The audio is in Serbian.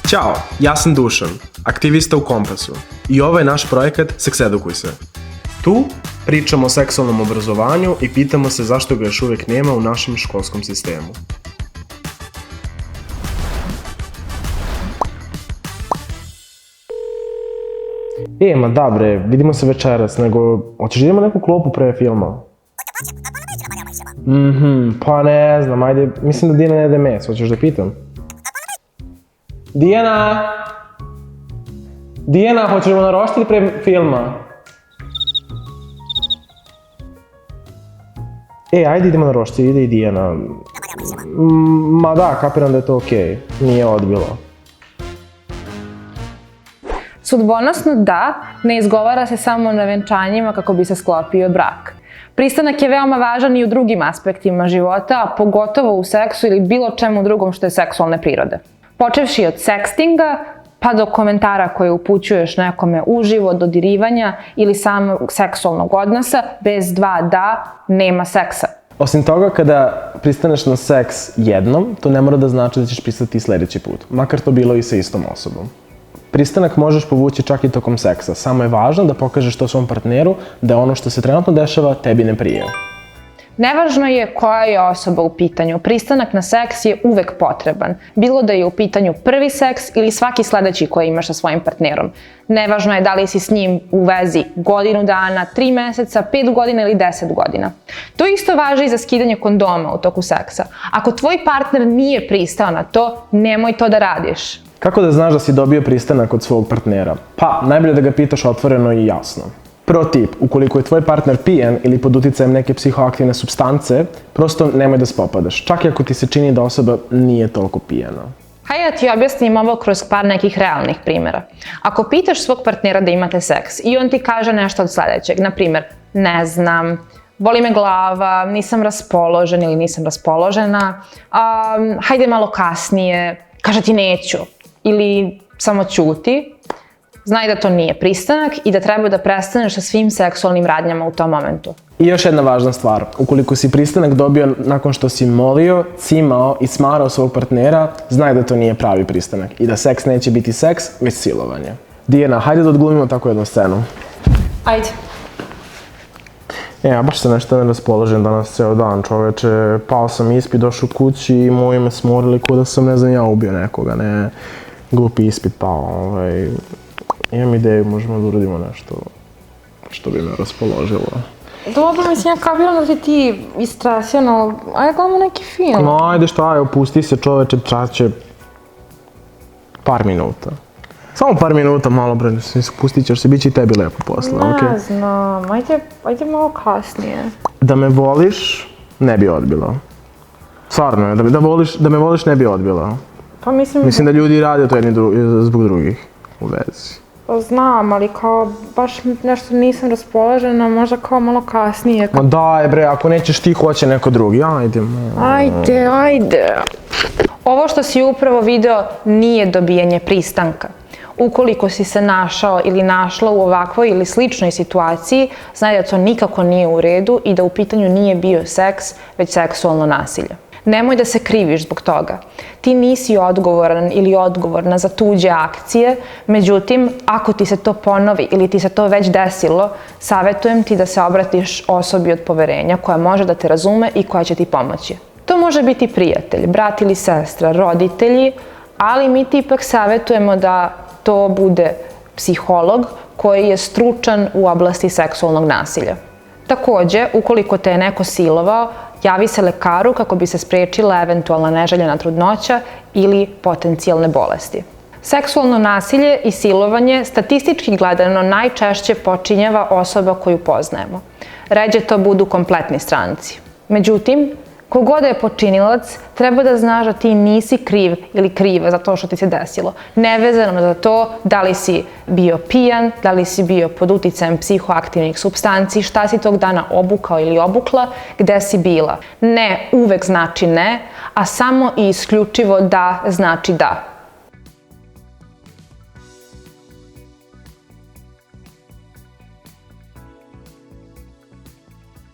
Ćao, ja sam Dušan, aktivista u Kompasu i ovo je naš projekat Seksedukuj se. Tu pričamo o seksualnom obrazovanju i pitamo se zašto ga još uvijek nema u našem školskom sistemu. Ma da bre, vidimo se večeras, nego hoćeš da idemo neku klopu pre filma? Pa ne znam, ajde, mislim da Dijana ne jede mes, hoćeš da pitam? Dijana, hoćeš da naroštiti pre filma? Ajde idemo na roštilj, ide i Dijana. Ma da, kapiram da je to okej, nije odbilo. Sudbonosno da, ne izgovara se samo na venčanjima kako bi se sklopio brak. Pristanak je veoma važan i u drugim aspektima života, a pogotovo u seksu ili bilo čemu drugom što je seksualne prirode. Počevši od sekstinga, pa do komentara koje upućuješ nekome uživo, dodirivanja ili samog seksualnog odnosa, bez dva da, nema seksa. Osim toga, kada pristaneš na seks jednom, to ne mora da znači da ćeš pristati i sledeći put, makar to bilo i sa istom osobom. Pristanak možeš povući čak i tokom seksa, samo je važno da pokažeš to svom partneru da ono što se trenutno dešava tebi ne prija. Nevažno je koja je osoba u pitanju, pristanak na seks je uvek potreban, bilo da je u pitanju prvi seks ili svaki sledeći koji imaš sa svojim partnerom. Nevažno je da li si s njim u vezi godinu dana, 3 meseca, 5 godina ili 10 godina. To isto važi i za skidanje kondoma u toku seksa. Ako tvoj partner nije pristao na to, nemoj to da radiš. Kako da znaš da si dobio pristanak od svog partnera? Pa, najbolje da ga pitaš otvoreno i jasno. Pro tip, ukoliko je tvoj partner pijan ili pod uticajem neke psihoaktivne supstance, prosto nemoj da spopadaš, čak i ako ti se čini da osoba nije toliko pijana. Hajde da ti objasnim ovo kroz par nekih realnih primjera. Ako pitaš svog partnera da imate seks i on ti kaže nešto od sledećeg, na primjer, ne znam, boli me glava, nisam raspoložen ili nisam raspoložena, hajde malo kasnije, kaže ti neću ili samo ćuti, znaj da to nije pristanak i da treba da prestaneš sa svim seksualnim radnjama u tom momentu. I još jedna važna stvar, ukoliko si pristanak dobio nakon što si molio, cimao i smarao svog partnera, znaj da to nije pravi pristanak i da seks neće biti seks, već silovanje. Dijana, hajde da odglumimo tako jednu scenu. Ajde. Ja baš se nešto ne raspoložen danas ceo dan, čoveče. Pao sam ispit, došao kući i moji me smorili ko da sam, ne znam, ja ubio nekoga, ne. Glupi ispit pao, Imam ideju, možemo da uradimo nešto što bi me raspoložilo. Dobro, mislim, ja kapiram da ti istresio, no ajde gledamo neki film. No, ajde šta je, opusti se čoveče, traće par minuta. Samo par minuta, malo bre, pustit ćeš se, bit će i tebi lepo posle, okej? Ne znam, ajde malo kasnije. Da me voliš, ne bi odbila. Stvarno je, da me voliš ne bi odbila. Pa mislim... Mislim da ljudi rade to jedni zbog drugih u vezi. Pa znam, ali kao baš nešto nisam raspoložena, možda kao malo kasnije. Ma daj bre, ako nećeš ti, hoće neko drugi, ajde. Ajde. Ovo što si upravo video nije dobijanje pristanka. Ukoliko si se našao ili našla u ovakvoj ili sličnoj situaciji, znaj da to nikako nije u redu i da u pitanju nije bio seks, već seksualno nasilje. Nemoj da se kriviš zbog toga. Ti nisi odgovoran ili odgovorna za tuđe akcije, međutim, ako ti se to ponovi ili ti se to već desilo, savjetujem ti da se obratiš osobi od poverenja koja može da te razume i koja će ti pomoći. To može biti prijatelj, brat ili sestra, roditelji, ali mi ti ipak savjetujemo da to bude psiholog koji je stručan u oblasti seksualnog nasilja. Takođe, ukoliko te je neko silovao, javi se lekaru kako bi se sprečila eventualna neželjena trudnoća ili potencijalne bolesti. Seksualno nasilje i silovanje statistički gledano najčešće počinjava osoba koju poznajemo. Ređe to budu kompletni stranci. Međutim, kogod je počinilac, treba da znaš da ti nisi kriv ili kriva za to što ti se desilo. Nevezano za to da li si bio pijan, da li si bio pod uticajem psihoaktivnih supstanci, šta si tog dana obukao ili obukla, gde si bila. Ne uvek znači ne, a samo i isključivo da znači da.